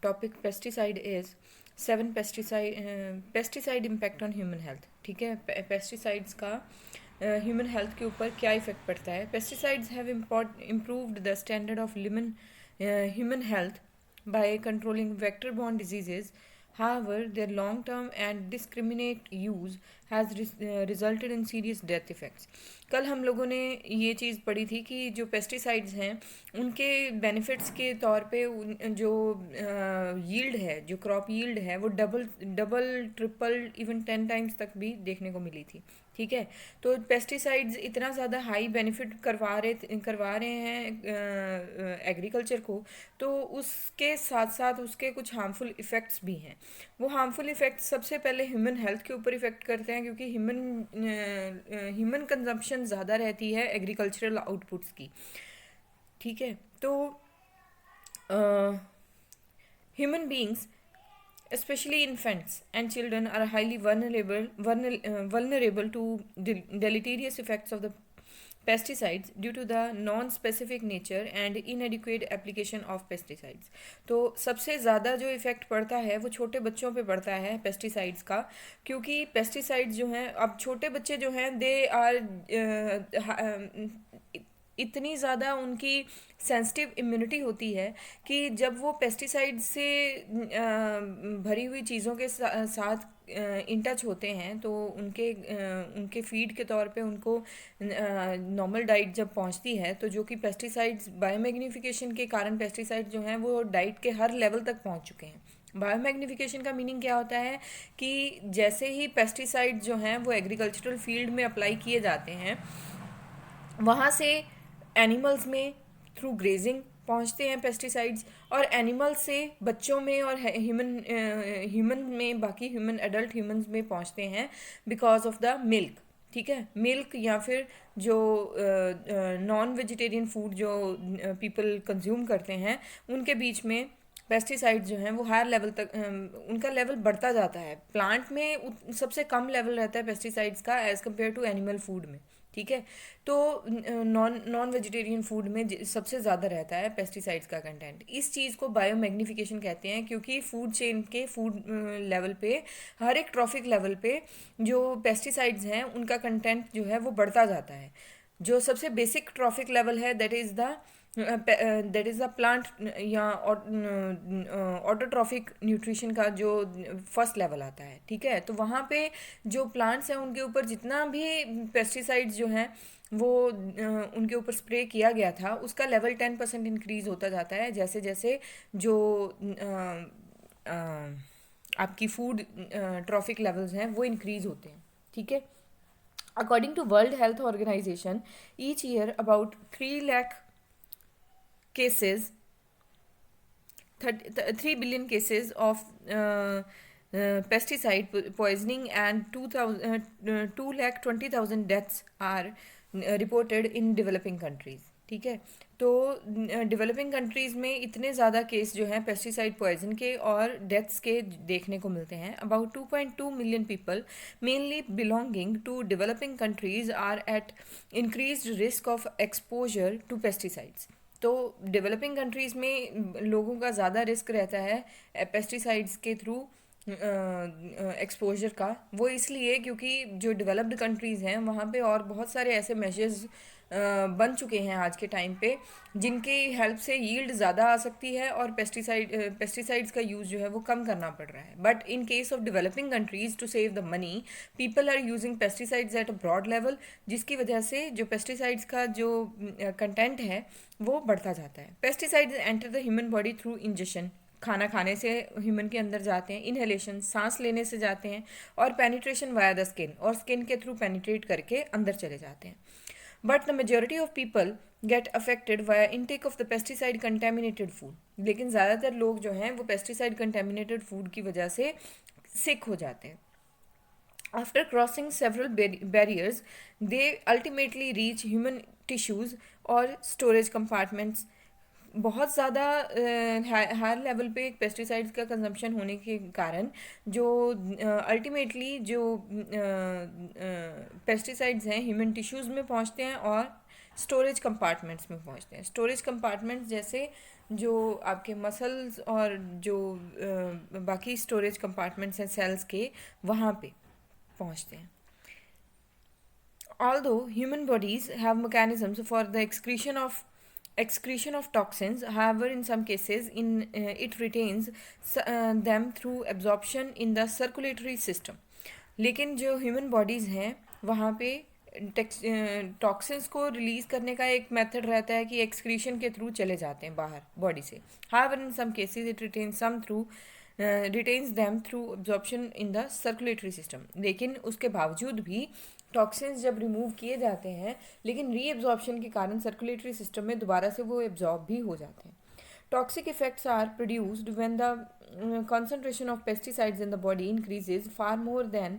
Topic pesticide is 7 pesticide impact on human health. ठीक है, pesticides का ह्यूमन हेल्थ के ऊपर क्या इफ़ेक्ट पड़ता है। Pesticides have improved the standard of human health by controlling vector-borne diseases. However, their long-term and discriminate use has resulted in serious death effects. कल हम लोगों ने ये चीज़ पढ़ी थी कि जो पेस्टिसाइड्स हैं उनके बेनिफिट्स के तौर पे जो यील्ड है, जो क्रॉप यील्ड है, वो double double triple even 10 times तक भी देखने को मिली थी। ठीक है, तो पेस्टिसाइड्स इतना ज़्यादा हाई बेनिफिट करवा रहे हैं एग्रीकल्चर को, तो उसके साथ साथ उसके कुछ हार्मफुल इफ़ेक्ट्स भी हैं। वो हार्मफुल इफ़ेक्ट्स सबसे पहले ह्यूमन हेल्थ के ऊपर इफ़ेक्ट करते हैं, क्योंकि ह्यूमन कंजम्पशन ज़्यादा रहती है एग्रीकल्चरल आउटपुट्स की। ठीक है, तो human beings especially infants and children are highly vulnerable to deleterious effects of the pesticides due to the non-specific nature and inadequate application of pesticides. तो सबसे ज़्यादा जो इफ़ेक्ट पड़ता है वो छोटे बच्चों पे पड़ता है पेस्टिसाइड्स का, क्योंकि पेस्टिसाइड्स जो हैं, अब छोटे बच्चे जो हैं दे आर इतनी ज़्यादा उनकी सेंसिटिव इम्यूनिटी होती है कि जब वो पेस्टिसाइड से भरी हुई चीज़ों के साथ इन टच होते हैं, तो उनके फीड के तौर पे उनको नॉर्मल डाइट जब पहुंचती है, तो जो कि पेस्टिसाइड्स बायोमैग्निफिकेशन के कारण पेस्टिसाइड जो हैं वो डाइट के हर लेवल तक पहुंच चुके हैं। बायोमैग्निफिकेशन का मीनिंग क्या होता है कि जैसे ही पेस्टिसाइड जो हैं वो एग्रीकल्चरल फील्ड में अप्लाई किए जाते हैं, वहाँ से एनिमल्स में थ्रू ग्रेजिंग पहुँचते हैं पेस्टिसाइड्स, और एनिमल से बच्चों में और ह्यूमन में, बाकी ह्यूमन एडल्ट ह्यूमंस में पहुँचते हैं बिकॉज ऑफ द मिल्क। ठीक है, मिल्क या फिर जो नॉन वेजिटेरियन फूड जो पीपल कंज्यूम करते हैं, उनके बीच में पेस्टिसाइड जो हैं वो हायर लेवल तक उनका लेवल बढ़ता जाता है। प्लांट में सबसे कम लेवल रहता है पेस्टिसाइड्स का as compare to animal food में। ठीक है, तो नॉन वेजिटेरियन फूड में सबसे ज़्यादा रहता है पेस्टिसाइड्स का कंटेंट। इस चीज़ को बायोमैग्निफिकेशन कहते हैं, क्योंकि फूड चेन के फूड लेवल पे, हर एक ट्रॉफिक लेवल पे जो पेस्टिसाइड्स हैं उनका कंटेंट जो है वो बढ़ता जाता है। जो सबसे बेसिक ट्रॉफिक लेवल है दैट इज़ द प्लांट या ऑटोट्रॉफिक न्यूट्रिशन का जो फर्स्ट लेवल आता है। ठीक है, तो वहाँ पे जो प्लांट्स हैं उनके ऊपर जितना भी पेस्टिसाइड्स जो हैं वो उनके ऊपर स्प्रे किया गया था, उसका लेवल 10% इंक्रीज़ होता जाता है जैसे जैसे जो आपकी फूड ट्रॉफिक लेवल्स हैं वो इंक्रीज़ होते हैं। ठीक है, according to World Health Organization, each year about 3 lakh cases 3 billion cases of pesticide poisoning and 2 lakh 20,000 deaths are reported in developing countries. ठीक है, तो डेवलपिंग कंट्रीज़ में इतने ज़्यादा केस जो हैं पेस्टिसाइड पॉइजन के और डेथ्स के देखने को मिलते हैं। About 2.2 million people mainly belonging to developing countries are at increased risk of exposure to pesticides. तो डेवलपिंग कंट्रीज़ में लोगों का ज़्यादा रिस्क रहता है पेस्टिसाइड्स के थ्रू एक्सपोजर का। वो इसलिए क्योंकि जो डेवलप्ड कंट्रीज़ हैं वहाँ पे और बहुत सारे ऐसे मेजर्स बन चुके हैं आज के टाइम पे, जिनकी हेल्प से यील्ड ज़्यादा आ सकती है और पेस्टिसाइड्स का यूज़ जो है वो कम करना पड़ रहा है। But in case of developing countries, to save the money, people are using pesticides at a broad level, जिसकी वजह से जो पेस्टिसाइड्स का जो कंटेंट है वो बढ़ता जाता है। Pesticides enter the human body through injection, खाना खाने से ह्यूमन के अंदर जाते हैं, इनहेलेशन सांस लेने से जाते हैं, और पेनिट्रेशन वाया द स्किन, और स्किन के थ्रू पेनिट्रेट करके अंदर चले जाते हैं। But the majority of people get affected via intake of the pesticide contaminated food. लेकिन ज़्यादातर लोग जो हैं वो पेस्टिसाइड कंटेमिनेटेड फूड की वजह से सिक हो जाते हैं। After crossing several barriers, they ultimately reach human tissues और storage compartments। बहुत ज़्यादा हायर लेवल पे पेस्टिसाइड्स का कंजम्पशन होने के कारण जो अल्टीमेटली जो पेस्टिसाइड्स हैं ह्यूमन टिश्यूज़ में पहुंचते हैं और स्टोरेज कंपार्टमेंट्स में पहुंचते हैं। स्टोरेज कंपार्टमेंट्स जैसे जो आपके मसल्स और जो बाकी स्टोरेज कंपार्टमेंट्स हैं सेल्स के, वहाँ पे पहुँचते हैं. Although human bodies have mechanisms for the excretion of toxins, however, in some cases, it retains them through absorption in the circulatory system. लेकिन जो ह्यूमन बॉडीज़ हैं वहाँ पे टॉक्सिन्स को रिलीज़ करने का एक मेथड रहता है कि एक्सक्रीशन के थ्रू चले जाते हैं बाहर बॉडी से. However in some cases it retains them through absorption in the circulatory system. लेकिन उसके बावजूद भी टॉक्सिन्स जब रिमूव किए जाते हैं, लेकिन रीअब्जॉर्प्शन के कारण सर्कुलेटरी सिस्टम में दोबारा से वो एब्जॉर्ब भी हो जाते हैं. Toxic effects are produced when the concentration of pesticides in the body increases far more than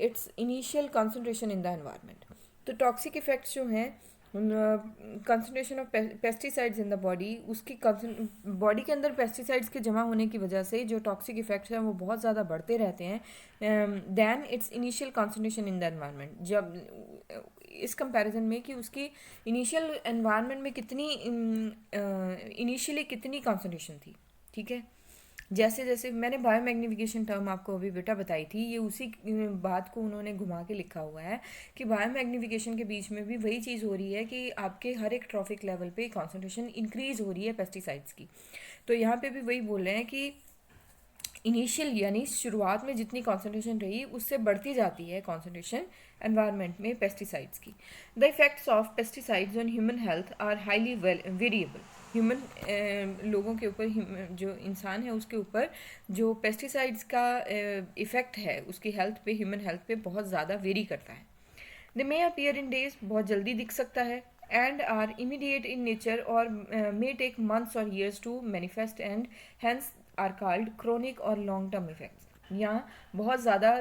its initial concentration in the environment. तो टॉक्सिक इफेक्ट्स जो हैं concentration of pesticides in the body, उसकी body के अंदर pesticides के जमा होने की वजह से जो टॉक्सिक इफेक्ट्स हैं वो बहुत ज़्यादा बढ़ते रहते हैं than its initial concentration in the environment. जब इस कंपैरिजन में कि उसकी इनिशियल एनवायरनमेंट में कितनी इनिशियली कितनी कंसनट्रेशन थी. ठीक है, जैसे जैसे मैंने बायोमैग्निफिकेशन टर्म आपको अभी बेटा बताई थी, ये उसी बात को उन्होंने घुमा के लिखा हुआ है कि बायोमैग्निफिकेशन के बीच में भी वही चीज़ हो रही है कि आपके हर एक ट्रॉफिक लेवल पे कॉन्सेंट्रेशन इंक्रीज हो रही है पेस्टिसाइड्स की. तो यहाँ पे भी वही बोल रहे हैं कि इनिशियल यानी शुरुआत में जितनी कॉन्सेंट्रेशन रही उससे बढ़ती जाती है कॉन्सेंट्रेशन एनवायरनमेंट में पेस्टिसाइड्स की. The effects of pesticides on human health are highly variable. Human लोगों के ऊपर, जो इंसान है उसके ऊपर जो पेस्टिसाइड्स का इफ़ेक्ट है उसकी हेल्थ पे, ह्यूमन हेल्थ पे बहुत ज़्यादा वेरी करता है. दे मे अपीयर इन डेज, बहुत जल्दी दिख सकता है, and are immediate in nature और मे टेक मंथ्स और years to manifest and hence are called chronic और लॉन्ग टर्म इफेक्ट्स. यहाँ बहुत ज़्यादा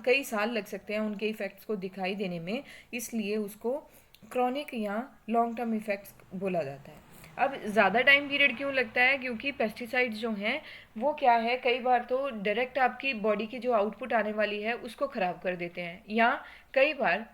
कई साल लग सकते हैं उनके इफ़ेक्ट्स को दिखाई देने में, इसलिए उसको क्रॉनिक या लॉन्ग टर्म इफ़ेक्ट्स बोला जाता है. अब ज़्यादा टाइम पीरियड क्यों लगता है? क्योंकि पेस्टिसाइड्स जो हैं वो क्या है, कई बार तो डायरेक्ट आपकी बॉडी की जो आउटपुट आने वाली है उसको ख़राब कर देते हैं, या कई बार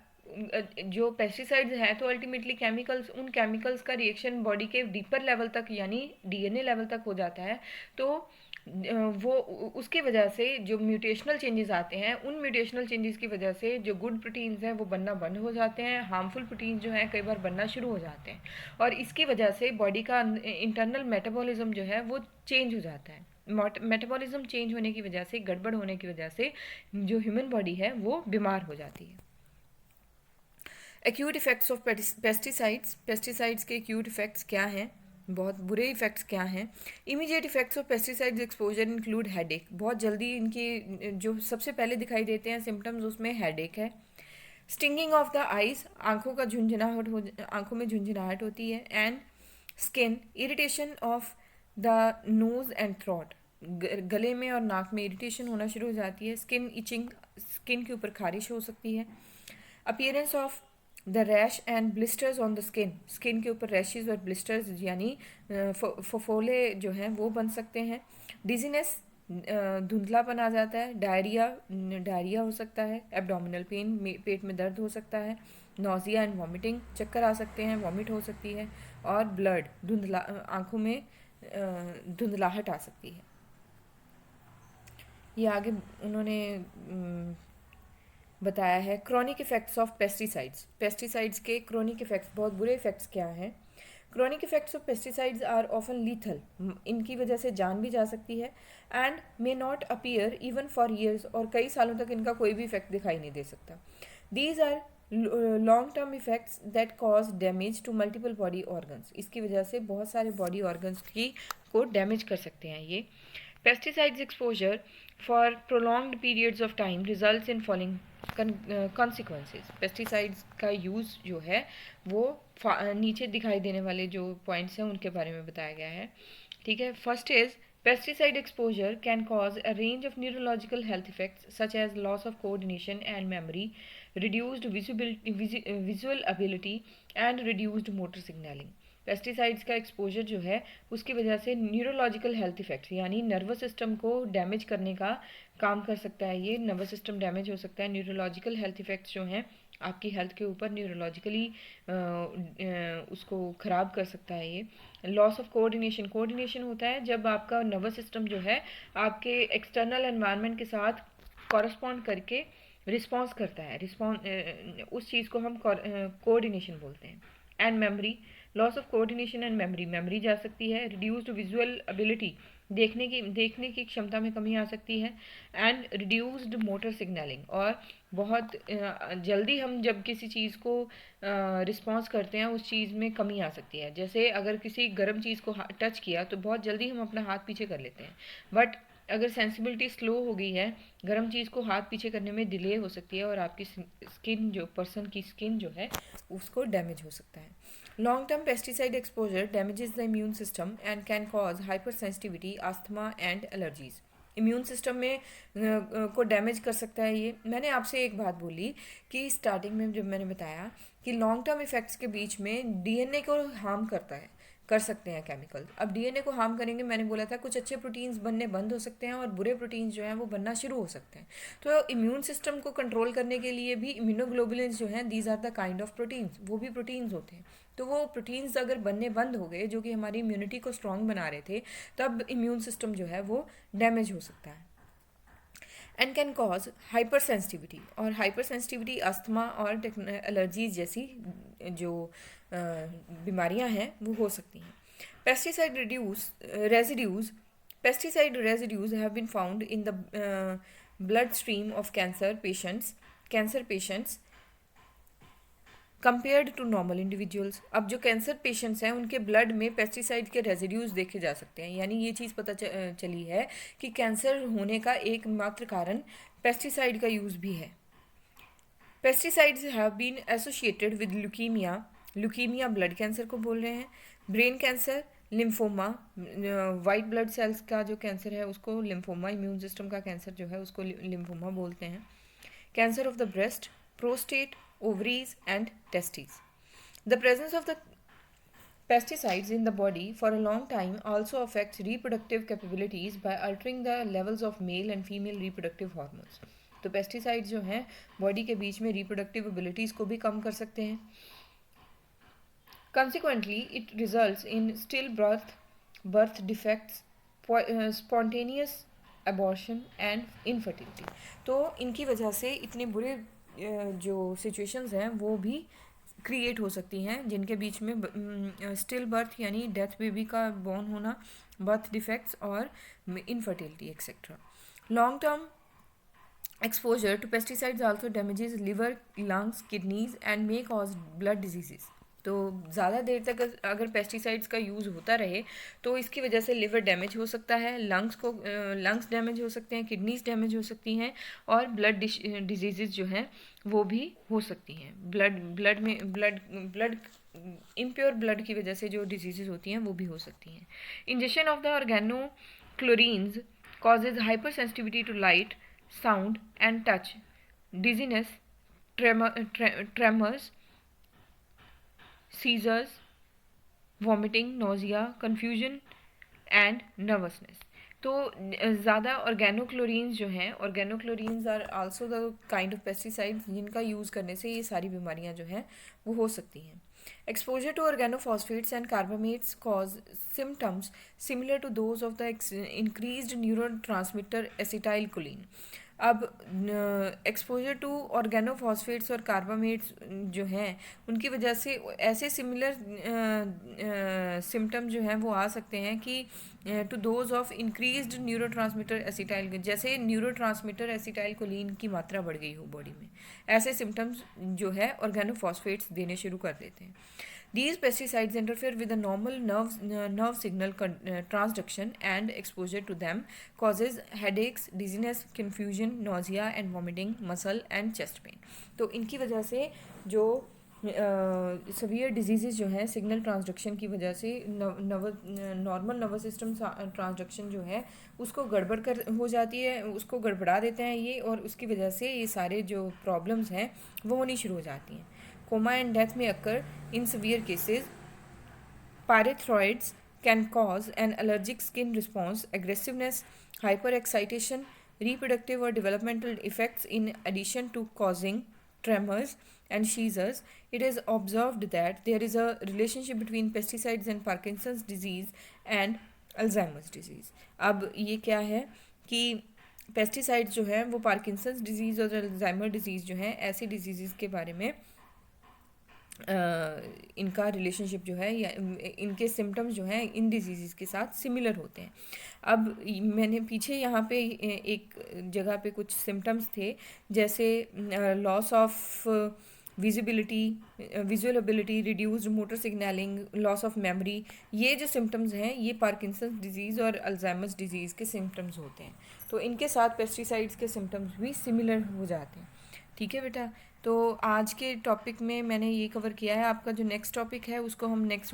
जो पेस्टिसाइड्स हैं तो अल्टीमेटली केमिकल्स, उन केमिकल्स का रिएक्शन बॉडी के डीपर लेवल तक यानी डीएनए लेवल तक हो जाता है. तो वो उसकी वजह से जो म्यूटेशनल चेंजेस आते हैं, उन म्यूटेशनल चेंजेस की वजह से जो गुड प्रोटीन्स हैं वो बनना बंद हो जाते हैं, हार्मफुल प्रोटीन्स जो हैं कई बार बनना शुरू हो जाते हैं, और इसकी वजह से बॉडी का इंटरनल मेटाबॉलिज्म जो है वो चेंज हो जाता है. मेटाबॉलिज्म चेंज होने की वजह से, गड़बड़ होने की वजह से जो ह्यूमन बॉडी है वो बीमार हो जाती है. Acute effects of pesticides. Pesticides के एक्यूट इफेक्ट्स क्या हैं, बहुत बुरे इफेक्ट्स क्या हैं? Immediate effects of pesticides exposure include headache. बहुत जल्दी इनकी जो सबसे पहले दिखाई देते हैं सिम्टम्स, उसमें हेडेक है. स्टिंगिंग ऑफ द आइज, आंखों में झुंझुनाहट होती है. And skin irritation of the nose and throat, गले में और नाक में इरिटेशन होना शुरू हो जाती है. स्किन इचिंग, स्किन के ऊपर खारिश हो सकती है. Appearance of the rash and blisters on the skin, skin के ऊपर रैशेज और ब्लिस्टर्स यानी फफोले जो हैं वो बन सकते हैं. डिजीनेस, धुंधलापन आ जाता है. डायरिया हो सकता है. एब्डोमिनल पेन, पेट में दर्द हो सकता है. नोजिया एंड वॉमिटिंग, चक्कर आ सकते हैं, वॉमिट हो सकती है. और ब्लड, आँखों में धुंधलाहट आ सकती है. ये आगे उन्होंने बताया है chronic effects of pesticides. Pesticides के क्रोनिक इफेक्ट्स, बहुत बुरे इफेक्ट्स क्या हैं? Chronic effects of pesticides are often lethal, इनकी वजह से जान भी जा सकती है. And may not appear even for years, और कई सालों तक इनका कोई भी इफेक्ट दिखाई नहीं दे सकता. These are long term effects that cause damage to multiple body organs. इसकी वजह से बहुत सारे बॉडी ऑर्गन्स को डैमेज कर सकते हैं ये. Pesticides exposure for prolonged periods of time results in following consequences. Pesticides का यूज़ जो है वो नीचे दिखाई देने वाले जो पॉइंट्स हैं उनके बारे में बताया गया है. ठीक है, first is pesticide exposure can cause a range of neurological health effects such as loss of coordination and memory, reduced visual ability and reduced motor signaling. Pesticides का एक्सपोजर जो है उसकी वजह से न्यूरोलॉजिकल हेल्थ इफेक्ट्स यानी nervous system को damage करने का काम कर सकता है. ये नर्वस सिस्टम डैमेज हो सकता है. न्यूरोलॉजिकल हेल्थ इफेक्ट्स जो हैं आपकी हेल्थ के ऊपर न्यूरोलॉजिकली उसको ख़राब कर सकता है ये। लॉस ऑफ कोऑर्डिनेशन, कोऑर्डिनेशन होता है जब आपका नर्वस सिस्टम जो है आपके एक्सटर्नल एनवायरनमेंट के साथ कॉरस्पॉन्ड करके रिस्पॉन्स करता है, उस चीज़ को हम कोऑर्डिनेशन बोलते हैं। And memory, loss of coordination and memory, memory जा सकती है। रिड्यूस्ड विजुअल एबिलिटी, देखने की क्षमता में कमी आ सकती है। एंड रिड्यूस्ड मोटर सिग्नलिंग, और बहुत जल्दी हम जब किसी चीज़ को रिस्पॉन्स करते हैं उस चीज़ में कमी आ सकती है। जैसे अगर किसी गर्म चीज़ को टच किया तो बहुत जल्दी हम अपना हाथ पीछे कर लेते हैं, बट अगर सेंसिबिलिटी स्लो हो गई है, गर्म चीज़ को हाथ पीछे करने में डिले हो सकती है और आपकी स्किन जो पर्सन की स्किन जो है उसको डैमेज हो सकता है। Long term pesticide exposure damages the immune system and can cause hyper sensitivity, asthma and allergies. Immune system में को डैमेज कर सकता है ये। मैंने आपसे एक बात बोली कि स्टार्टिंग में जब मैंने बताया कि लॉन्ग टर्म इफेक्ट्स के बीच में डीएनए को हार्म कर सकते हैं केमिकल। अब डीएनए को हार्म करेंगे, मैंने बोला था कुछ अच्छे प्रोटीन्स बनने बंद हो सकते हैं और बुरे प्रोटीन्स जो हैं वो बनना शुरू हो सकते हैं। तो इम्यून सिस्टम को कंट्रोल करने के लिए भी इम्यूनोग्लोबुलिन्स जो हैं, these are the kind of proteins, वो भी प्रोटीन्स होते हैं। तो वो प्रोटीन्स अगर बनने बंद हो गए जो कि हमारी इम्यूनिटी को स्ट्रॉन्ग बना रहे थे, तब इम्यून सिस्टम जो है वो डैमेज हो सकता है। And can cause hyper sensitivity, और हाइपर सेंसिटिविटी अस्थमा और एलर्जीज जैसी जो बीमारियां हैं वो हो सकती हैं। Pesticide residues pesticide residues have been found in the blood stream of cancer patients compared to normal individuals. अब जो कैंसर पेशेंट्स हैं उनके ब्लड में पेस्टिसाइड के रेजिड्यूज देखे जा सकते हैं, यानी ये चीज़ पता चली है कि कैंसर होने का एकमात्र कारण पेस्टिसाइड का यूज़ भी है। Pesticides have been associated with leukemia blood cancer को बोल रहे हैं, brain cancer, lymphoma, white blood cells का जो कैंसर है उसको लिम्फोमा, इम्यून सिस्टम का कैंसर जो है उसको लिम्फोमा बोलते हैं, cancer of the breast, prostate, ovaries and testes. The presence of the pesticides in the body for a long time also affects reproductive capabilities by altering the levels of male and female reproductive hormones. तो pesticide जो हैं body के बीच में reproductive abilities को भी कम कर सकते हैं। Consequently, it results in stillbirth, birth defects, spontaneous abortion and infertility. तो इनकी वजह से इतने बुरे जो सिचुएशंस हैं वो भी क्रिएट हो सकती हैं, जिनके बीच में स्टिल बर्थ यानी डेथ बेबी का बॉर्न होना, बर्थ डिफेक्ट्स और infertility etcetera. Long term exposure to pesticides also damages liver, lungs, kidneys and may cause blood diseases. तो ज़्यादा देर तक अगर पेस्टिसाइड्स का यूज़ होता रहे तो इसकी वजह से लिवर डैमेज हो सकता है, लंग्स डैमेज हो सकते हैं, किडनीज डैमेज हो सकती हैं और ब्लड डिजीज़ जो हैं वो भी हो सकती हैं। ब्लड इम्प्योर ब्लड की वजह से जो डिजीज़ होती हैं वो भी हो सकती हैं। Injection of the organochlorines causes hypersensitivity to light, sound and touch, dizziness, tremors, seizures, vomiting, nausea, confusion and nervousness. तो ज़्यादा ऑर्गेनोक्लोरीन्स जो हैं, organochlorines are also the kind of pesticides जिनका यूज़ करने से ये सारी बीमारियां जो हैं वो हो सकती हैं। Exposure to organophosphates and carbamates cause symptoms similar to those of the increased neurotransmitter acetylcholine. अब एक्सपोजर टू ऑर्गेनोफॉस्फेट्स और कार्बामेट्स जो हैं उनकी वजह से ऐसे सिमिलर सिम्टम जो हैं वो आ सकते हैं कि to those of increased neurotransmitter acetyl, जैसे न्यूरोट्रांसमीटर एसिटाइलकोलिन की मात्रा बढ़ गई हो बॉडी में, ऐसे सिम्टम्स जो है ऑर्गेनोफॉस्फेट्स देने शुरू कर देते हैं। These pesticides interfere with the normal nerve signal transduction, and exposure to them causes headaches, dizziness, confusion, nausea and vomiting, muscle and chest pain. तो इनकी वजह से जो सवियर डिजीज़ जो हैं सिग्नल ट्रांसडक्शन की वजह से नॉर्मल नर्वस सिस्टम ट्रांसडक्शन जो है उसको गड़बड़ हो जाती है, उसको गड़बड़ा देते हैं ये, और उसकी वजह से ये सारे जो प्रॉब्लम्स हैं वो होनी शुरू हो जाती हैं। Coma and death may occur in severe cases. Pyrethroids can cause an allergic skin response, aggressiveness, hyperexcitation, reproductive or developmental effects in addition to causing tremors and seizures, it is observed that there is a relationship between pesticides and Parkinson's disease and Alzheimer's disease. अब ये क्या है कि pesticides जो हैं वो Parkinson's disease और Alzheimer disease जो हैं ऐसी डिजीज़ के बारे में इनका रिलेशनशिप जो है या इनके सिम्टम्स जो हैं इन डिजीज़ के साथ सिमिलर होते हैं. अब मैंने पीछे यहाँ पे एक जगह पे कुछ सिम्टम्स थे, जैसे loss of visibility, visual ability, reduced motor signalling, loss of memory. ये जो सिम्टम्स हैं ये पार्किंसंस डिजीज़ और अल्जाइमर्स डिजीज़ के सिम्टम्स होते हैं. तो इनके साथ पेस्टिसाइड्स के सिम्टम्स भी सिमिलर हो जाते हैं. ठीक है बेटा, तो आज के टॉपिक में मैंने ये कवर किया है. आपका जो नेक्स्ट टॉपिक है उसको हम नेक्स्ट